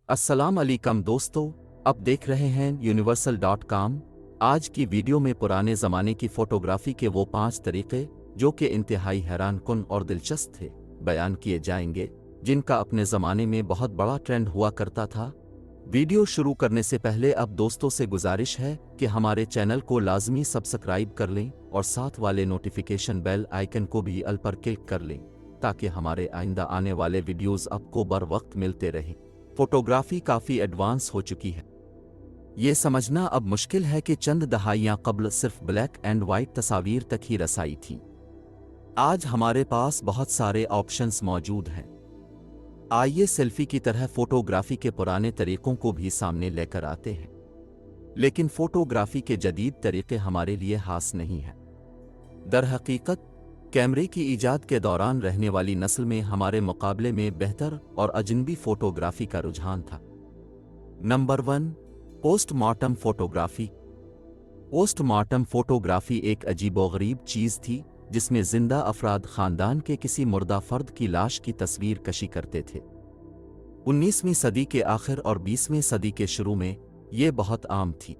अस्सलाम अलैकुम दोस्तों, अब देख रहे हैं universal.com। आज की वीडियो में पुराने ज़माने की फ़ोटोग्राफ़ी के वो 5 तरीक़े जो कि इंतहाई हैरानकुन और दिलचस्प थे, बयान किए जाएंगे, जिनका अपने ज़माने में बहुत बड़ा ट्रेंड हुआ करता था। वीडियो शुरू करने से पहले अब दोस्तों से गुजारिश है कि हमारे चैनल को लाजमी सब्सक्राइब कर लें और साथ वाले नोटिफिकेशन बेल आइकन को भी अल पर क्लिक कर लें, ताकि हमारे आइंदा आने वाले वीडियोज़ आपको बर वक्त मिलते रहें। फोटोग्राफी काफ़ी एडवांस हो चुकी है। ये समझना अब मुश्किल है कि चंद दहाइयाँ कबल सिर्फ ब्लैक एंड वाइट तस्वीर तक ही रसाई थी। आज हमारे पास बहुत सारे ऑप्शंस मौजूद हैं। आइए सेल्फी की तरह फोटोग्राफी के पुराने तरीकों को भी सामने लेकर आते हैं, लेकिन फोटोग्राफी के जदीद तरीके हमारे लिए खास नहीं हैं। दरहकीकत कैमरे की ईजाद के दौरान रहने वाली नस्ल में हमारे मुकाबले में बेहतर और अजनबी फोटोग्राफी का रुझान था। Number 1, postmortem photography. Postmortem photography एक अजीबोगरीब चीज़ थी जिसमें जिंदा अफराद खानदान के किसी मुर्दा फर्द की लाश की तस्वीर कशी करते थे। 19वीं सदी के आखिर और 20वीं सदी के शुरू में ये बहुत आम थी।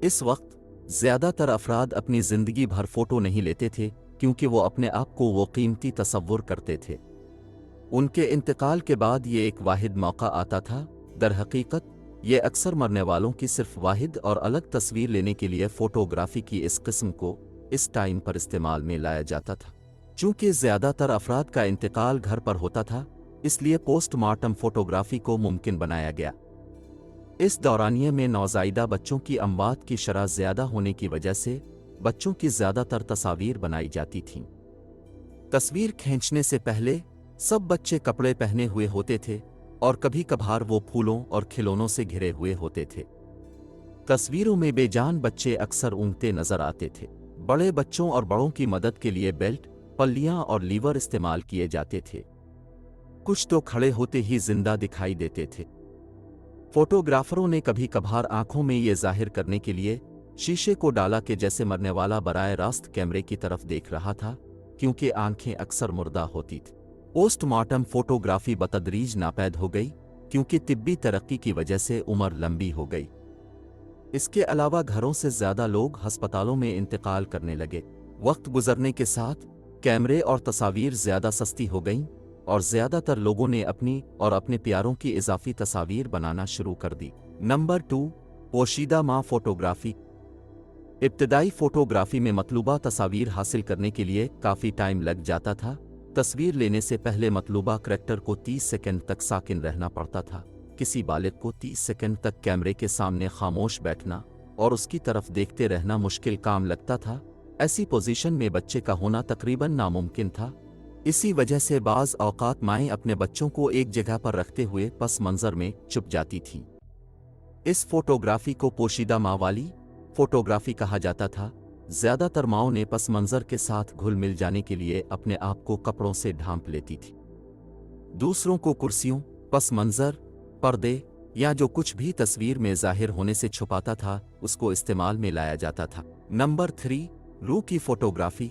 इस वक्त ज़्यादातर अफराद अपनी ज़िंदगी भर फोटो नहीं लेते थे, क्योंकि वो अपने आप को वो कीमती तसव्वुर करते थे। उनके इंतकाल के बाद ये एक वाहिद मौका आता था। दरहकीकत ये अक्सर मरने वालों की सिर्फ वाहिद और अलग तस्वीर लेने के लिए फ़ोटोग्राफी की इस किस्म को इस टाइम पर इस्तेमाल में लाया जाता था। चूँकि ज़्यादातर अफराद का इंतकाल घर पर होता था, इसलिए पोस्टमार्टम फ़ोटोग्राफी को मुमकिन बनाया गया। इस दौरानिये में नौज़ायदा बच्चों की अमवात की शरह ज़्यादा होने की वजह से बच्चों की ज़्यादातर तस्वीर बनाई जाती थीं। तस्वीर खींचने से पहले सब बच्चे कपड़े पहने हुए होते थे और कभी कभार वो फूलों और खिलौनों से घिरे हुए होते थे। तस्वीरों में बेजान बच्चे अक्सर ऊँघते नजर आते थे। बड़े बच्चों और बड़ों की मदद के लिए बेल्ट, पल्लियाँ और लीवर इस्तेमाल किए जाते थे। कुछ तो खड़े होते ही जिंदा दिखाई देते थे। फोटोग्राफरों ने कभी कभार आंखों में ये जाहिर करने के लिए शीशे को डाला कि जैसे मरने वाला बराए रास्त कैमरे की तरफ देख रहा था, क्योंकि आंखें अक्सर मुर्दा होती थीं। पोस्टमार्टम फोटोग्राफी बतदरीज नापैद हो गई, क्योंकि तिब्बी तरक्की की वजह से उम्र लंबी हो गई। इसके अलावा घरों से ज़्यादा लोग अस्पतालों में इंतकाल करने लगे। वक्त गुजरने के साथ कैमरे और तस्वीर ज़्यादा सस्ती हो गईं और ज़्यादातर लोगों ने अपनी और अपने प्यारों की इजाफी तस्वीर बनाना शुरू कर दी। नंबर 2, पोशीदा माँ फोटोग्राफी। इब्तदाई फ़ोटोग्राफी में मतलूबा तस्वीर हासिल करने के लिए काफ़ी टाइम लग जाता था। तस्वीर लेने से पहले मतलूबा करैक्टर को 30 सेकंड तक साकिन रहना पड़ता था। किसी बालिग को 30 सेकंड तक कैमरे के सामने खामोश बैठना और उसकी तरफ देखते रहना मुश्किल काम लगता था। ऐसी पोजीशन में बच्चे का होना तकरीबन नामुमकिन था। इसी वजह से बाज़ औक़ात माएँ अपने बच्चों को एक जगह पर रखते हुए पस मंज़र में छुप जाती थीं। इस फोटोग्राफी को पोशीदा माँ वाली फोटोग्राफी कहा जाता था। ज़्यादातर माओं ने पस मंज़र के साथ घुल मिल जाने के लिए अपने आप को कपड़ों से ढांप लेती थी। दूसरों को कुर्सियों, पस मंज़र, पर्दे या जो कुछ भी तस्वीर में ज़ाहिर होने से छुपाता था, उसको इस्तेमाल में लाया जाता था। नंबर 3, रूह की फ़ोटोग्राफी।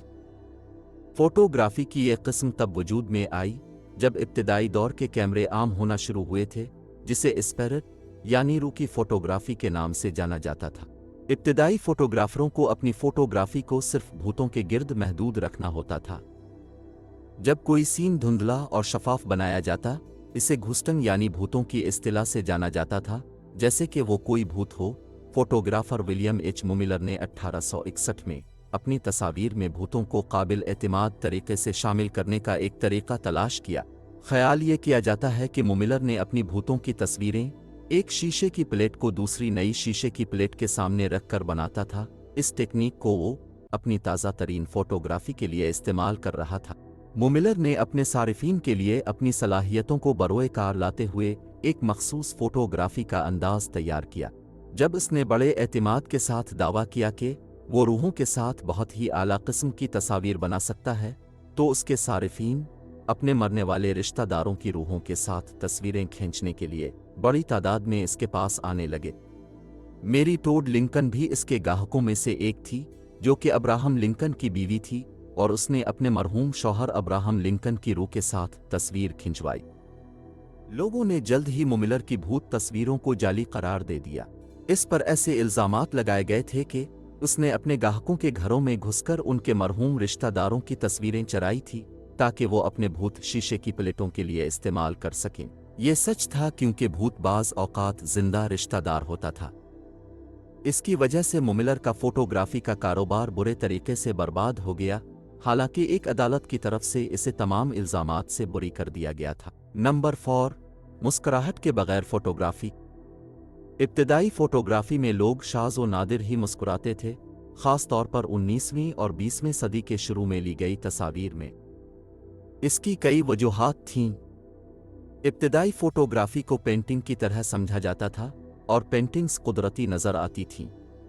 फ़ोटोग्राफी की एक किस्म तब वजूद में आई जब इब्तिदाई दौर के कैमरे आम होना शुरू हुए थे, जिसे स्पिरिट यानी रूह की फ़ोटोग्राफी के नाम से जाना जाता था। इब्तिदाई फ़ोटोग्राफरों को अपनी फ़ोटोग्राफी को सिर्फ भूतों के गिर्द महदूद रखना होता था। जब कोई सीन धुंधला और शफाफ बनाया जाता, इसे घुस्टन यानी भूतों की इस्तिलाह से जाना जाता था, जैसे कि वो कोई भूत हो। फोटोग्राफर विलियम एच मुमिलर ने 1861 में अपनी तस्वीर में भूतों को काबिल एतमाद तरीके से शामिल करने का एक तरीका तलाश किया। ख्याल ये किया जाता है कि मुमिलर ने अपनी भूतों की तस्वीरें एक शीशे की प्लेट को दूसरी नई शीशे की प्लेट के सामने रखकर बनाता था। इस टेक्निक को वो अपनी ताज़ा तरीन फोटोग्राफी के लिए इस्तेमाल कर रहा था। मुमिलर ने अपने सारिफीन के लिए अपनी सलाहियतों को बरोए कार लाते हुए एक मखसूस फोटोग्राफी का अंदाज तैयार किया। जब उसने बड़े एतमाद के साथ दावा किया कि वो रूहों के साथ बहुत ही आला किस्म की तस्वीर बना सकता है, तो उसके सारिफीन अपने मरने वाले रिश्तेदारों की रूहों के साथ तस्वीरें खींचने के लिए बड़ी तादाद में इसके पास आने लगे। मेरी टोड लिंकन भी इसके गाहकों में से एक थी, जो कि अब्राहम लिंकन की बीवी थी, और उसने अपने मरहूम शौहर अब्राहम लिंकन की रूह के साथ तस्वीर खिंचवाई। लोगों ने जल्द ही मुमिलर की भूत तस्वीरों को जाली करार दे दिया। इस पर ऐसे इल्जामात लगाए गए थे कि उसने अपने ग्राहकों के घरों में घुसकर उनके मरहूम रिश्तेदारों की तस्वीरें चराई थी ताकि वो अपने भूत शीशे की प्लेटों के लिए इस्तेमाल कर सकें। ये सच था क्योंकि भूत बाज औकात जिंदा रिश्तेदार होता था। इसकी वजह से मुमिलर का फोटोग्राफी का कारोबार बुरे तरीके से बर्बाद हो गया। हालांकि एक अदालत की तरफ से इसे तमाम इल्जामात से बरी कर दिया गया था। नंबर 4, मुस्कुराहट के बगैर फोटोग्राफी। इब्तिदाई फोटोग्राफी में लोग शाज़ व नादिर ही मुस्कुराते थे, ख़ास तौर पर 19वीं और 20वीं सदी के शुरू में ली गई तस्वीर में। इसकी कई वजूहात थीं। इब्तिदाई फोटोग्राफी को पेंटिंग की तरह समझा जाता था और पेंटिंग्स कुदरती नज़र आती थीं।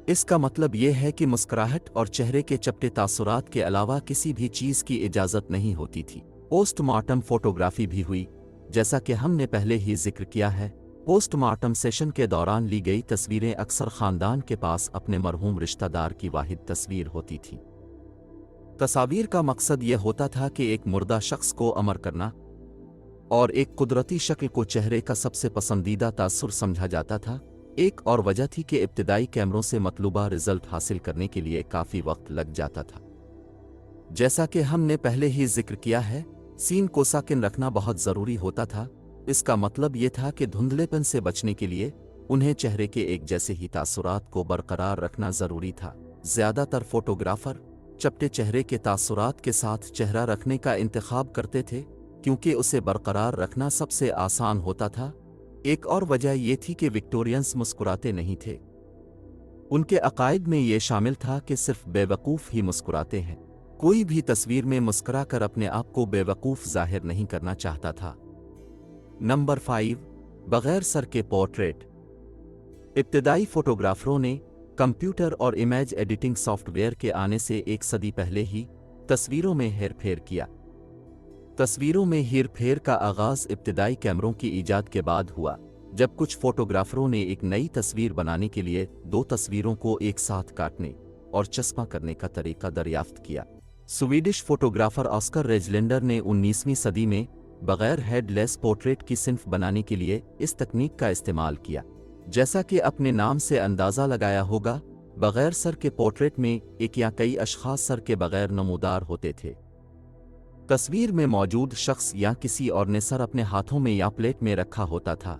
इसका मतलब यह है कि मुस्कुराहट और चेहरे के चपटे तासुरात के अलावा किसी भी चीज़ की इजाज़त नहीं होती थी। पोस्टमार्टम फोटोग्राफी भी हुई, जैसा कि हमने पहले ही जिक्र किया है। पोस्टमार्टम सेशन के दौरान ली गई तस्वीरें अक्सर ख़ानदान के पास अपने मरहूम रिश्तेदार की वाहिद तस्वीर होती थी। तस्वीर का मकसद यह होता था कि एक मुर्दा शख्स को अमर करना और एक कुदरती शक्ल को चेहरे का सबसे पसंदीदा तासुर समझा जाता था। एक और वजह थी कि इब्तिदाई कैमरों से मतलूबा रिजल्ट हासिल करने के लिए काफ़ी वक्त लग जाता था। जैसा कि हमने पहले ही जिक्र किया है, सीन को साकिन रखना बहुत ज़रूरी होता था। इसका मतलब ये था कि धुंधलेपन से बचने के लिए उन्हें चेहरे के एक जैसे ही तासुरात को बरकरार रखना ज़रूरी था। ज़्यादातर फोटोग्राफ़र चपटे चेहरे के तासुरात के साथ चेहरा रखने का इंतखाब करते थे क्योंकि उसे बरकरार रखना सबसे आसान होता था। एक और वजह यह थी कि विक्टोरियंस मुस्कुराते नहीं थे। उनके अकायद में ये शामिल था कि सिर्फ बेवकूफ़ ही मुस्कुराते हैं। कोई भी तस्वीर में मुस्कुरा कर अपने आप को बेवकूफ़ जाहिर नहीं करना चाहता था। नंबर 5, बग़ैर सर के पोर्ट्रेट। इब्तिदाई फोटोग्राफरों ने कंप्यूटर और इमेज एडिटिंग सॉफ्टवेयर के आने से एक सदी पहले ही तस्वीरों में हेरफेर किया। तस्वीरों में हेरफेर का आगाज़ इब्तिदाई कैमरों की ईजाद के बाद हुआ, जब कुछ फोटोग्राफरों ने एक नई तस्वीर बनाने के लिए दो तस्वीरों को एक साथ काटने और चस्पा करने का तरीका दरियाफ्त किया। स्वीडिश फोटोग्राफर ऑस्कर रेजलेंडर ने 19वीं सदी में बग़ैर हेडलेस पोर्ट्रेट की सिन्फ बनाने के लिए इस तकनीक का इस्तेमाल किया। जैसा कि अपने नाम से अंदाज़ा लगाया होगा, बग़ैर सर के पोर्ट्रेट में एक या कई अशख़ास सर के बग़ैर नमूदार होते थे। तस्वीर में मौजूद शख्स या किसी और ने सर अपने हाथों में या प्लेट में रखा होता था।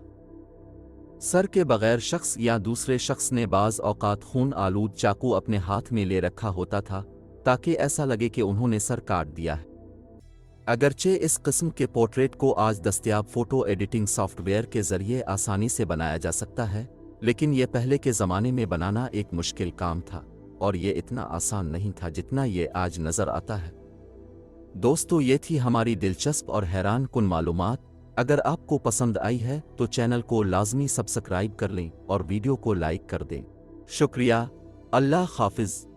सर के बग़ैर शख्स या दूसरे शख्स ने बाज़ औक़ात खून आलूद चाकू अपने हाथ में ले रखा होता था ताकि ऐसा लगे कि उन्होंने सर काट दिया है। अगरचे इस किस्म के पोर्ट्रेट को आज दस्तयाब फ़ोटो एडिटिंग सॉफ्टवेयर के ज़रिए आसानी से बनाया जा सकता है, लेकिन यह पहले के ज़माने में बनाना एक मुश्किल काम था और ये इतना आसान नहीं था जितना ये आज नज़र आता है। दोस्तों, ये थी हमारी दिलचस्प और हैरान कुन मालूमात। अगर आपको पसंद आई है तो चैनल को लाजमी सब्सक्राइब कर लें और वीडियो को लाइक कर दें। शुक्रिया। अल्लाह हाफ़िज़।